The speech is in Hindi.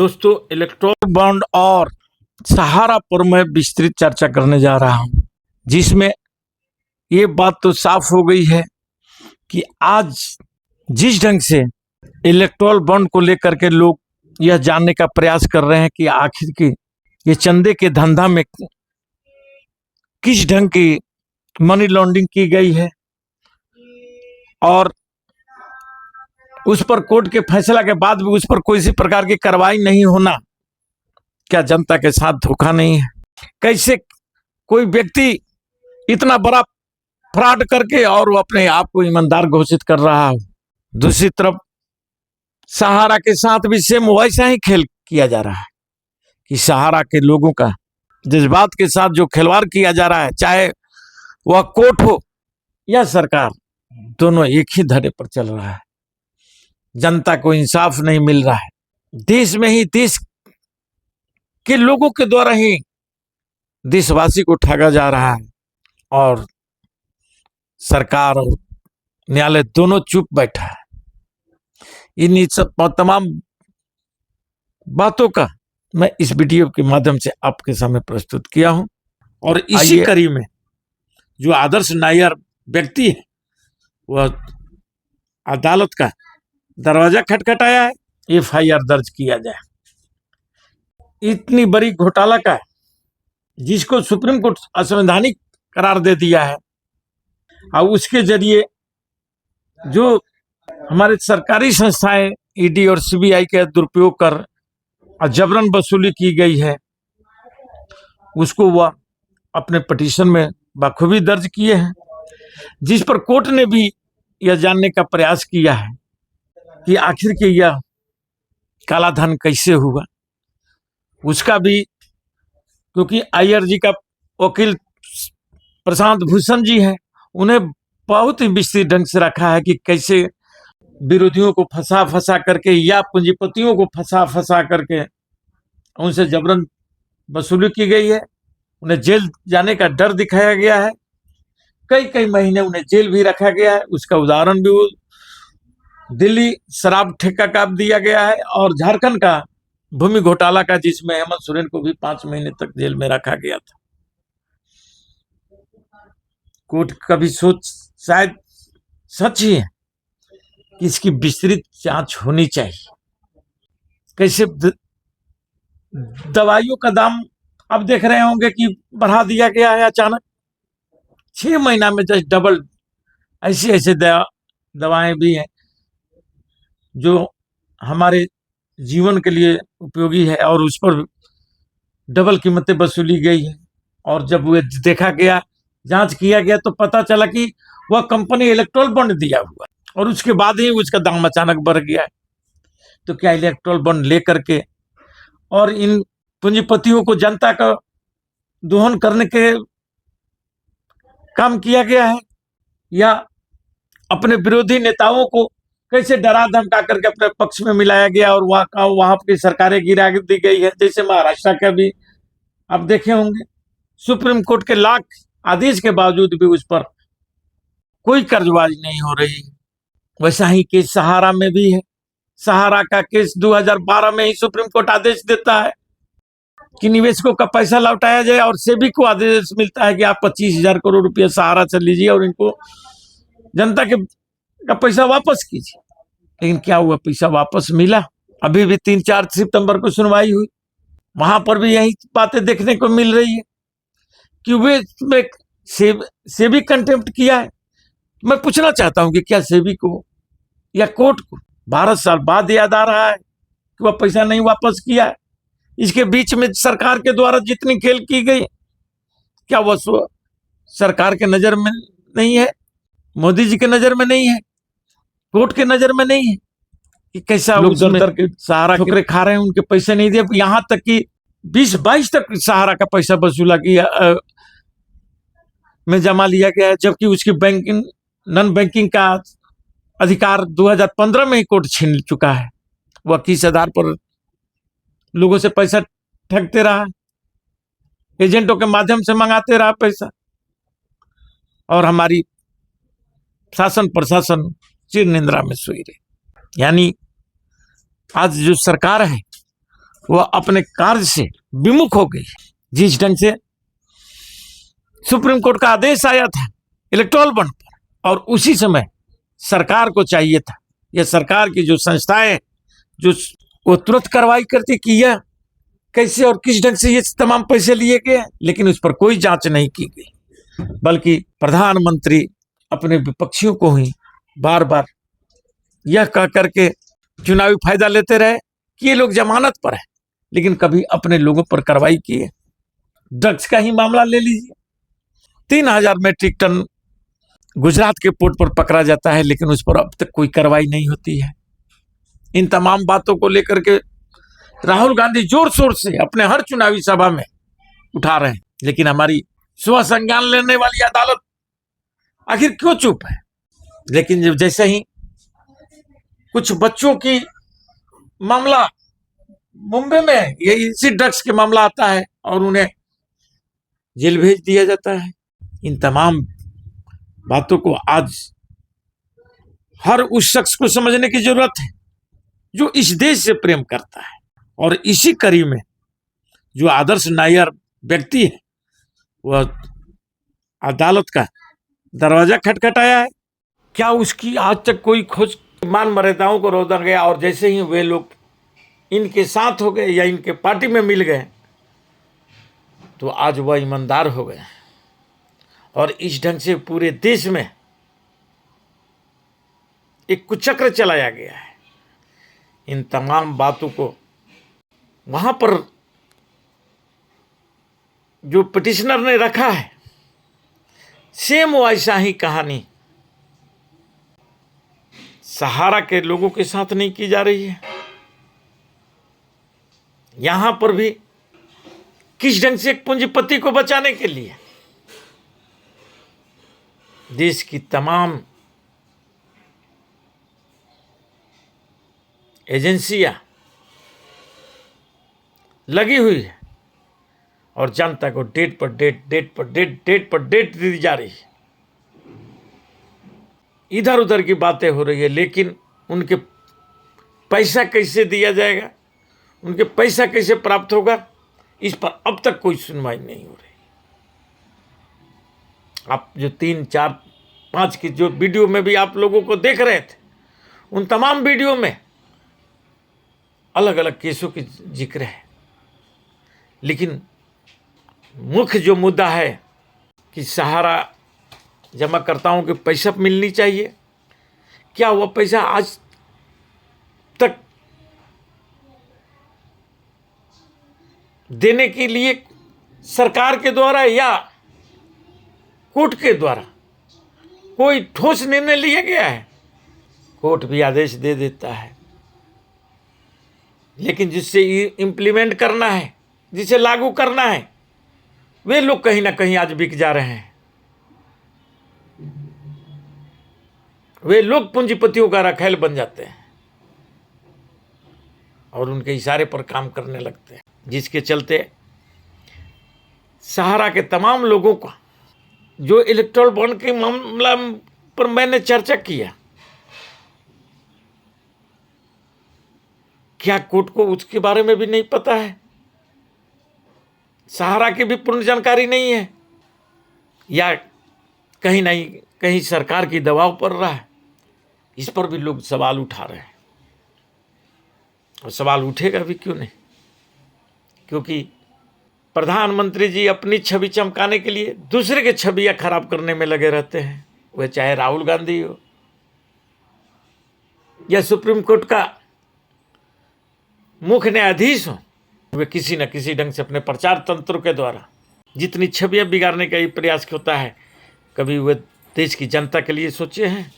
दोस्तों, इलेक्ट्रोल बॉन्ड और सहारा पर मैं विस्तृत चर्चा करने जा रहा हूं, जिसमें ये बात तो साफ हो गई है कि आज जिस ढंग से इलेक्ट्रोल बॉन्ड को लेकर के लोग यह जानने का प्रयास कर रहे हैं कि आखिर की ये चंदे के धंधा में किस ढंग की मनी लॉन्ड्रिंग की गई है और उस पर कोर्ट के फैसला के बाद भी उस पर कोई प्रकार की कार्रवाई नहीं होना, क्या जनता के साथ धोखा नहीं है? कैसे कोई व्यक्ति इतना बड़ा फ्रॉड करके और वो अपने आप को ईमानदार घोषित कर रहा हो। दूसरी तरफ सहारा के साथ भी सेम वैसा ही खेल किया जा रहा है कि सहारा के लोगों का जज्बात के साथ जो खिलवाड़ किया जा रहा है, चाहे वह कोर्ट हो या सरकार, दोनों एक ही धड़े पर चल रहा है। जनता को इंसाफ नहीं मिल रहा है। देश में ही देश के लोगों के द्वारा ही देशवासी को ठगा जा रहा है और सरकार और न्यायालय दोनों चुप बैठा है। इन तमाम बातों का मैं इस वीडियो के माध्यम से आपके सामने प्रस्तुत किया हूं और इसी कड़ी में जो आदर्श नायर व्यक्ति है वह अदालत का दरवाजा खटखटाया है, एफआईआर दर्ज किया जाए। इतनी बड़ी घोटाला का जिसको सुप्रीम कोर्ट असंवैधानिक करार दे दिया है और उसके जरिए जो हमारे सरकारी संस्थाएं ईडी और सीबीआई के दुरुपयोग कर जबरन वसूली की गई है, उसको वह अपने पिटीशन में बखूबी दर्ज किए हैं, जिस पर कोर्ट ने भी यह जानने का प्रयास किया है कि आखिर के यह काला धन कैसे हुआ। उसका भी, क्योंकि अय्यर जी का वकील प्रशांत भूषण जी है, उन्हें बहुत ही विस्तृत ढंग से रखा है कि कैसे विरोधियों को फंसा करके या पूंजीपतियों को फंसा करके उनसे जबरन वसूली की गई है। उन्हें जेल जाने का डर दिखाया गया है, कई महीने उन्हें जेल भी रखा गया है। उसका उदाहरण भी दिल्ली शराब ठेका का दिया गया है और झारखंड का भूमि घोटाला का, जिसमें हेमंत सोरेन को भी 5 महीने तक जेल में रखा गया था। कोर्ट का भी सोच शायद सच ही है कि इसकी विस्तृत जांच होनी चाहिए। कैसे दवाइयों का दाम अब देख रहे होंगे कि बढ़ा दिया गया है अचानक, 6 महीना में जस्ट डबल। ऐसे दवाएं भी हैं जो हमारे जीवन के लिए उपयोगी है और उस पर डबल कीमतें वसूली गई है। और जब वो देखा गया, जांच किया गया, तो पता चला कि वह कंपनी इलेक्ट्रोल बॉन्ड दिया हुआ और उसके बाद ही उसका दाम अचानक बढ़ गया है। तो क्या इलेक्ट्रोल बॉन्ड लेकर के और इन पूंजीपतियों को जनता का दोहन करने के काम किया गया है, या अपने विरोधी नेताओं को कैसे डरा धमका करके अपने पक्ष में मिलाया गया और वहां की सरकारें गिरा दी गई है। जैसे महाराष्ट्र का भी आप देखे होंगे, सुप्रीम कोर्ट के लाख आदेश के बावजूद भी उस पर कोई कर्जबाजी नहीं हो रही। वैसा ही केस सहारा में भी है। सहारा का केस 2012 में ही सुप्रीम कोर्ट आदेश देता है कि निवेशकों का पैसा लौटाया जाए और सेबी को आदेश मिलता है कि आप 25,000 करोड़ रुपया सहारा से लीजिए और इनको जनता का पैसा वापस कीजिए। लेकिन क्या हुआ? पैसा वापस मिला? अभी भी 3-4 सितंबर को सुनवाई हुई, वहां पर भी यही बातें देखने को मिल रही है कि वे सेबी कंटेम्प्ट किया है। मैं पूछना चाहता हूं कि क्या सेबी को या कोर्ट को 12 साल बाद याद आ रहा है कि वह पैसा नहीं वापस किया है? इसके बीच में सरकार के द्वारा जितनी खेल की गई, क्या वह सरकार के नजर में नहीं है, मोदी जी के नजर में नहीं है, कोर्ट के नजर में नहीं है कि कैसा लोग दर के सहारा ठोकरे खा रहे हैं, उनके पैसे नहीं दिए। यहां तक कि 2022 तक सहारा का पैसा वसूला किया में जमा लिया गया है, जबकि उसकी बैंकिंग नॉन बैंकिंग का अधिकार 2015 में ही कोर्ट छीन चुका है। वह किस आधार पर लोगों से पैसा ठगते रहा, एजेंटों के माध्यम से मंगाते रहा पैसा, और हमारी शासन प्रशासन चिर निंद्रा में सोई रही। यानी आज जो सरकार है वह अपने कार्य से विमुख हो गई। जिस ढंग से सुप्रीम कोर्ट का आदेश आया था इलेक्टोरल बॉन्ड पर, और उसी समय सरकार को चाहिए था, यह सरकार की जो संस्थाएं जो वो तुरंत कार्रवाई करती कि यह कैसे और किस ढंग से ये तमाम पैसे लिए गए, लेकिन उस पर कोई जांच नहीं की गई, बल्कि प्रधानमंत्री अपने विपक्षियों को ही बार बार यह कह करके चुनावी फायदा लेते रहे कि ये लोग जमानत पर है, लेकिन कभी अपने लोगों पर कार्रवाई किए। ड्रग्स का ही मामला ले लीजिए, 3000 मेट्रिक टन गुजरात के पोर्ट पर पकड़ा जाता है, लेकिन उस पर अब तक कोई कार्रवाई नहीं होती है। इन तमाम बातों को लेकर के राहुल गांधी जोर शोर से अपने हर चुनावी सभा में उठा रहे हैं, लेकिन हमारी स्व संज्ञान लेने वाली अदालत आखिर क्यों चुप है। लेकिन जब जैसे ही कुछ बच्चों की मामला मुंबई में ये इसी ड्रग्स के मामला आता है और उन्हें जेल भेज दिया जाता है। इन तमाम बातों को आज हर उस शख्स को समझने की जरूरत है जो इस देश से प्रेम करता है, और इसी कड़ी में जो आदर्श नायर व्यक्ति है वह अदालत का दरवाजा खटखटाया है। क्या उसकी आज तक कोई खोज? मान मर्यादाओं को रोका गया और जैसे ही वे लोग इनके साथ हो गए या इनके पार्टी में मिल गए तो आज वह ईमानदार हो गए, और इस ढंग से पूरे देश में एक कुचक्र चलाया गया है। इन तमाम बातों को वहां पर जो पिटिशनर ने रखा है, सेम वैसा ही कहानी सहारा के लोगों के साथ नहीं की जा रही है। यहां पर भी किस ढंग से एक पूंजीपति को बचाने के लिए देश की तमाम एजेंसियां लगी हुई है और जनता को डेट पर डेट दी जा रही है। इधर उधर की बातें हो रही है, लेकिन उनके पैसा कैसे दिया जाएगा, उनके पैसा कैसे प्राप्त होगा, इस पर अब तक कोई सुनवाई नहीं हो रही। आप जो 3, 4, 5 की जो वीडियो में भी आप लोगों को देख रहे थे, उन तमाम वीडियो में अलग अलग केसों की जिक्र है, लेकिन मुख्य जो मुद्दा है कि सहारा जमाकर्ताओं के पैसा मिलनी चाहिए, क्या वह पैसा आज तक देने के लिए सरकार के द्वारा या कोर्ट के द्वारा कोई ठोस निर्णय लिया गया है? कोर्ट भी आदेश दे देता है, लेकिन जिससे इम्प्लीमेंट करना है, जिसे लागू करना है, वे लोग कहीं ना कहीं आज बिक जा रहे हैं। वे लोग पूंजीपतियों का रखैल बन जाते हैं और उनके इशारे पर काम करने लगते हैं, जिसके चलते सहारा के तमाम लोगों का जो इलेक्टोरल बॉन्ड के मामला पर मैंने चर्चा किया, क्या कोर्ट को उसके बारे में भी नहीं पता है? सहारा की भी पूर्ण जानकारी नहीं है, या कहीं नहीं कहीं सरकार की दबाव पड़ रहा है? इस पर भी लोग सवाल उठा रहे हैं, और सवाल उठेगा भी क्यों नहीं, क्योंकि प्रधानमंत्री जी अपनी छवि चमकाने के लिए दूसरे के छवियां खराब करने में लगे रहते हैं। वह चाहे राहुल गांधी हो या सुप्रीम कोर्ट का मुख्य न्यायाधीश हो, वे किसी न किसी ढंग से अपने प्रचार तंत्र के द्वारा जितनी छवियां बिगाड़ने का ये प्रयास होता है, कभी वे देश की जनता के लिए सोचे हैं?